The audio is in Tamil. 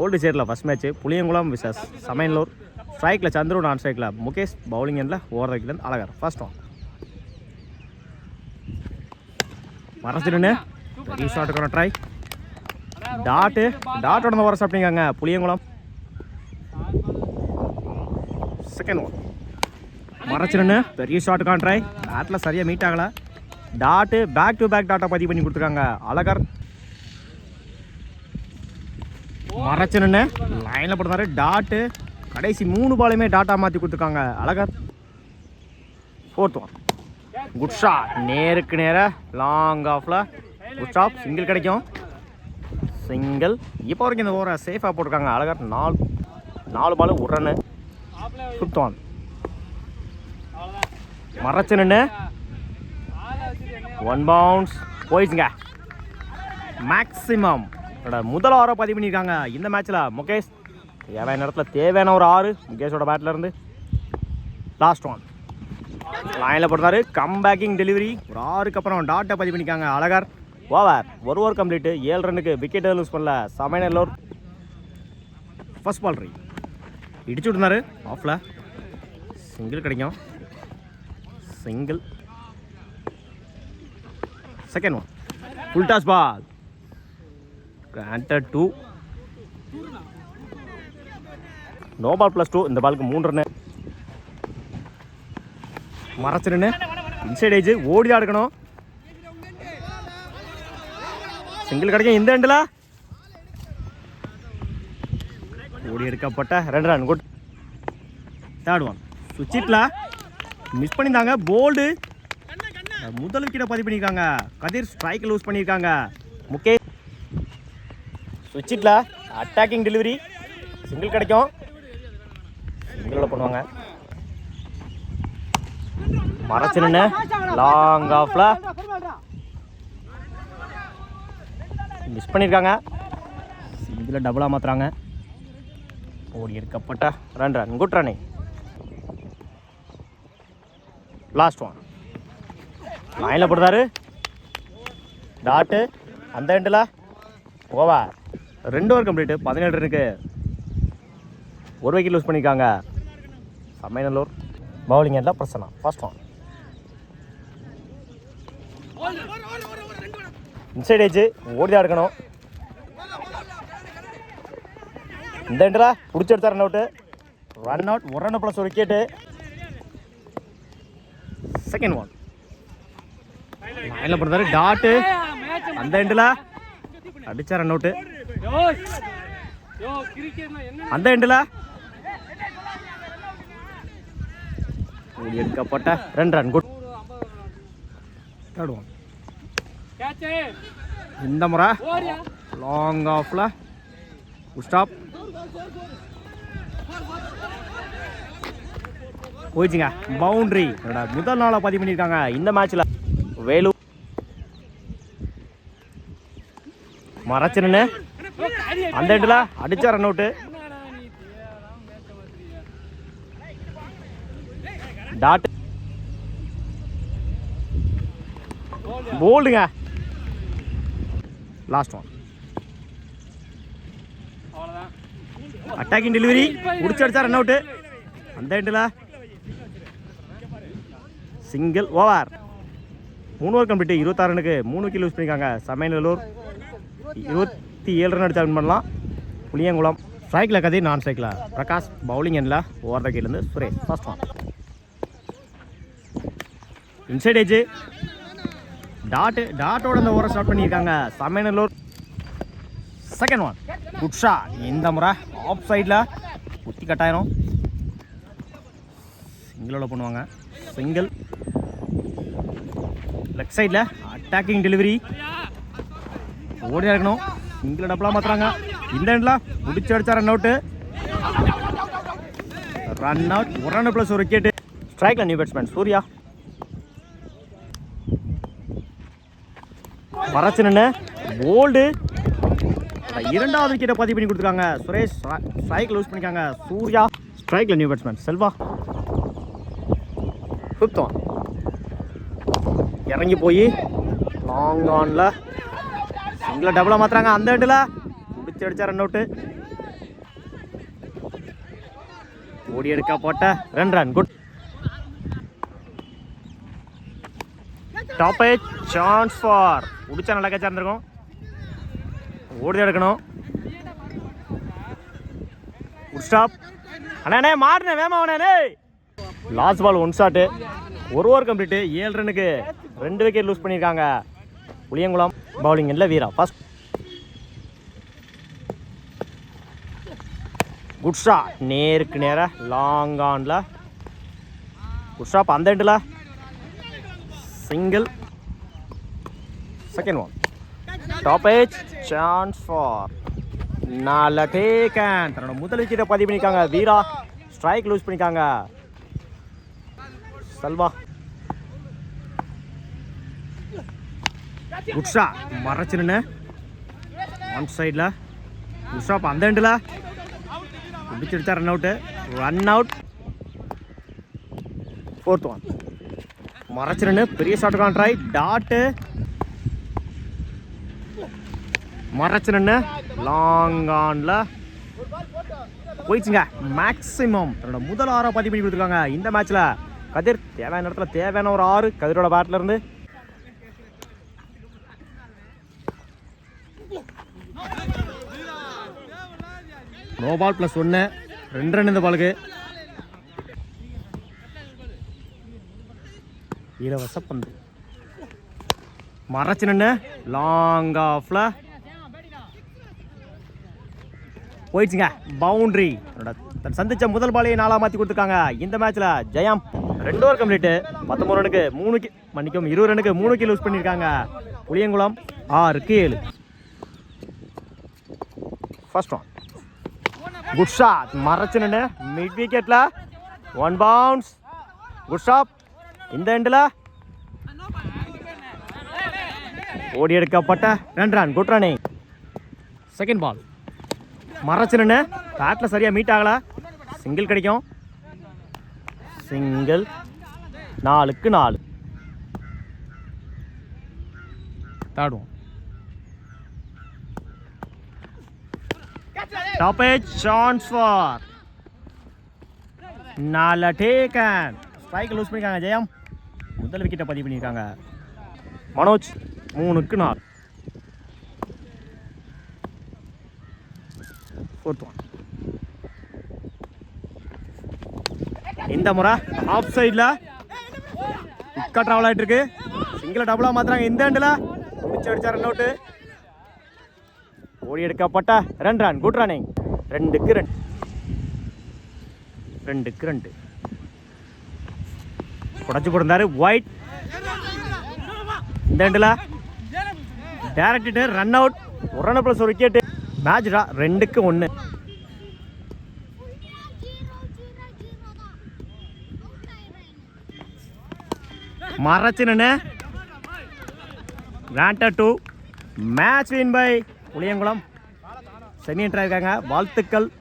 ஓல்டு சேரில் ஃபஸ்ட் மேட்ச் புளியங்குளம் விசஸ் சமையனூர். ஸ்ட்ரைக்கில் சந்துரு, நான் ஸ்ட்ரைக்கில் முகேஷ், பவுலிங் எண்டில் ஓவர் வைக்கலேருந்து அழகர். ஃபர்ஸ்ட் ஒன் மறைச்சிருன்னு பெரிய ஷாட்டுக்கான ட்ரை. டாட்டோட ஓவர சாப்பிட்டீங்க புளியங்குளம். செகண்ட் ஒன் மறைச்சிருன்னு பெரிய ஷாட்டுக்கான ட்ரை. பேட்டில் சரியாக மீட் ஆகலை. டாட்டு பேக் டு பேக் டாட்டா பதிவு பண்ணி கொடுத்துருக்காங்க அழகர். மறைச்சிருன்னு லைனில் போடுறாரு. டாட்டு கடைசி 3 பாலுமே டாட்டா மாற்றி கொடுத்துருக்காங்க அழகர். Fourth one good shot. நேருக்கு நேராக லாங் ஆஃபில் குட் ஷாட். சிங்கிள் கிடைக்கும். சிங்கிள். இப்போ வரைக்கும் இந்த ஓவரை சேஃபாக போட்டிருக்காங்க அழகர். 4 பால் ஒரு ரன்னு. ஃபிஃப்த் ஒன் மறைச்சிருன்னு 1 பவுன்ஸ் போயிடுச்சுங்க. மேக்ஸிமம் முதல் 6 பதிவு பண்ணியிருக்காங்க இந்த மேட்ச்சில் முகேஷ். தேவையான நேரத்தில் தேவையான ஒரு 6 முகேஷோட பேட்டில் இருந்து. லாஸ்ட் ஒன் லைனில் போட்டாரு. கம்பேக்கிங் டெலிவரி. ஒரு 6க்கு அப்புறம் டாட்டை பதிவு பண்ணியிருக்காங்க அழகர். ஓவர். ஒரு ஓவர் கம்ப்ளீட்டு. 7 ரன்னுக்கு விக்கெட் லூஸ் பண்ணல சமையனூர். ஃபர்ஸ்ட் பால் ரீ இடிச்சு விட்டுருந்தாரு ஆஃபில். சிங்கிள் கிடைக்கும். Single. Second one full toss ball. granted 2. No ball +2. இந்த பாலுக்கு 3 ரன்னு. மறைச்சிருன்னு இன்சைட் ஏஜ் ஓடி தான் எடுக்கணும். சிங்கிள் கிடைக்கும் இந்த எண்டில். ஓடி எடுக்கப்பட்ட 2 ரன். குட். தேர்ட் ஒன் சுவிட்சில் மிஸ் பண்ணியிருந்தாங்க. போல்டு. முதல் விக்கெட்டை பதிவு பண்ணியிருக்காங்க கதிர். ஸ்ட்ரைக் லூஸ் பண்ணியிருக்காங்க முகேஷ். சுவிட்சில் அட்டாக்கிங் டெலிவரி. சிங்கிள் கிடைக்கும். சிங்கிளோட பண்ணுவாங்க. மறைச்சிருன்னு லாங் ஆஃப்ல மிஸ் பண்ணியிருக்காங்க. சிங்கிளை டபுளாக மாற்றுறாங்க. ஓடி எடுக்கப்பட்ட 2 run. Good running. Last one லைனில் போடுறாரு. டாட்டு அந்த எண்டில். ஓவர். 2 over complete. 17 ரன்னுக்கு ஒரு விக்கெட் லூஸ் பண்ணியிருக்காங்க சமையனூர். பவுலிங் எல்லாம் பிரச்சனை. ஃபர்ஸ்ட் ஒன் இன்சைட் ஏஜ் ஓடி தான் எடுக்கணும். இந்த எண்டில் பிடிச்சி எடுத்தா run out. Run out. 1 run plus ஒரு விக்கெட்டு. செகண்ட் ஒன் லைனில் போடுறாரு. டாட்டு அந்த எண்டில் அடிச்சா ரன் அவுட்டு. அந்த எண்டில் எடுக்கப்பட்ட 2 ரன். குட். தேர்ட் ஒன் இந்த முறை லாங் ஆஃப்ல ஸ்டாப் போயிடுச்சுங்க. பவுண்டரி. முதல் நாளாக பதிவு பண்ணியிருக்காங்க இந்த மேட்ச்சில் வேலூர். மறைச்சிருன்னு அந்த இடத்துல அடிச்சா ரன் அவுட்டு. டாட் போல்டுங்க. Last one attacking delivery. முடிச்சு அடிச்சா ரன் அவுட்டு. அந்த இடத்துல சிங்கிள். ஓவர். 3 over complete. 26 ரன்னுக்கு 3 விக்கெட் லூஸ் பண்ணியிருக்காங்க சமையனூர். 27 ரன் அடிச்சா வின் பண்ணலாம் புளியங்குளம். ஸ்ட்ரைக்கில் கதிர், நான் ஸ்ட்ரைக்கில் பிரகாஷ். பவுலிங் எண்டில் ஓவர் த கீழேருந்து Suresh. First one inside edge. டாட்டோட இந்த ஓவரை ஸ்டார்ட் பண்ணியிருக்காங்க Samayanur. Second one good shot. இந்த முறை ஆஃப் சைடில் குத்தி கட்டாயிரும். சிங்கிளோட பண்ணுவாங்க. சிங்கிள். லெஃப்ட் சைடில் அட்டாக்கிங் டெலிவரி. ஓடி இருக்கணும். சிங்கிள் டபுளாக மாற்றுறாங்க. இந்த எண்டில் முடிச்சு அடிச்சா run out. Run out. 1 run plus ஒரு விக்கெட்டு. ஸ்ட்ரைக்கில் நியூ பேட்ஸ்மேன் சூர்யா. மறைச்சிருன்னு போல்டு. 2வது விக்கெட்டை பதிவு பண்ணி கொடுத்துருக்காங்க சுரேஷ். ஸ்ட்ரைக் லூஸ் பண்ணிக்காங்க சூர்யா. ஸ்ட்ரைக்கில் new batsman Selva. Fifth one இறங்கி போய் லாங் ஆனில் சிங்கிளை டபுளாக மாற்றுறாங்க. அந்த இடத்துல பிடிச்சி அடித்தா ரன் அவுட்டு. ஓடி எடுக்க போட்ட 2 run. Good. Top edge chance for முடிச்சா நல்லா கேட்சா இருந்திருக்கும். ஓடி எடுக்கணும். Good stop. அண்ணே மாடுனே வேமாவனே. Last ball 1 shot. ஒரு ஓவர் கம்ப்ளீட்டு. 7 ரன்னுக்கு 2 விக்கெட் லூஸ் பண்ணியிருக்காங்க புளியங்குளம். பவுலிங் இல்லை வீரா. First good shot. நேருக்கு நேராக லாங் ஆனில் குட் ஷாட். அந்த எண்டில் single. Second one. Top edge chance for நல்ல டேக்கன். தன்னோட முதல் விக்கெட்டை பதிவு பண்ணியிருக்காங்க வீரா. ஸ்ட்ரைக் லூஸ் பண்ணியிருக்காங்க செல்வா. Good shot. மறைச்சிருன்னு ஆன் சைடில் குட் ஷாட். அந்த எண்டில் பிடிச்சிருச்சா. Run out. Run out. Fourth one. மறைச்சிருன்னு பெரிய ஷாட்டுக்கான ட்ரை. டாட்டு. மறைச்சிருன்னு லாங் ஆனில் போயிடுச்சுங்க. மேக்ஸிமம் தன்னோட முதல் 6 பதிவு பண்ணி கொடுத்துருக்காங்க இந்த மேட்ச்சில். கதிர் தேவையான இடத்துல தேவையான ஒரு 6. கதிரோட பேட்டில் இருந்து நோ பால் +1. 2 ரன் இந்த பாலுக்கு. இலவச பந்து. மறைச்சு நின்று லாங் ஆஃப்ல போயிடுச்சுங்க. பவுண்டரி. சந்திச்ச முதல் பாலையை 4 மாற்றி கொடுத்துருக்காங்க இந்த மேட்ச்ல. ஜெயம் 2 ஓவர் கம்ப்ளீட்டு. 19 ரனுக்கு 3 மன்னிக்கும் 20 ரனுக்கு 3 விக்கெட் லூஸ் பண்ணியிருக்காங்க புளியங்குளம். 6க்கு 7. First one. Good shot. மறைச்சு நின்று மிட் விக்கெட்ல 1 பவுன்ஸ். Good shot. இந்த எண்டில் ஓடி எடுக்கப்பட்ட 2 run. Good running. Second ball. மறைச்சு நின்று பேட்டில் சரியாக மீட் ஆகலை. சிங்கிள் கிடைக்கும். சிங்கிள். 4க்கு 4. Third one. Top edge chance for நல்ல டேக்கன். ஸ்ட்ரைக் லூஸ் பண்ணியிருக்காங்க ஜெயம். முதல் விக்கெட்டை பதிவு பண்ணியிருக்காங்க மனோஜ். 3க்கு 4. Fourth one. இந்த முறை ஆஃப் சைடில் விக்கெட் ட்ராவல் ஆகிட்டு இருக்கு. சிங்கிளை டபுளாக மாற்றுறாங்க இந்த எண்டில். பிடிச்சி அடிச்சா ரன் அவுட்டு. ஓடி எடுக்கப்பட்ட 2 ரன். Good running. 2க்கு 2. 2க்கு 2. உடச்சி போட்டிருந்தாரு ஒயிட். இந்த எண்டில் direct run out. 1 run plus 1 wicket. Match 2க்கு 1. மறைச்சு நின்று granted 2. Match win by Puliyankulam. Semi என்ட்ரா இருக்காங்க. வாழ்த்துக்கள்.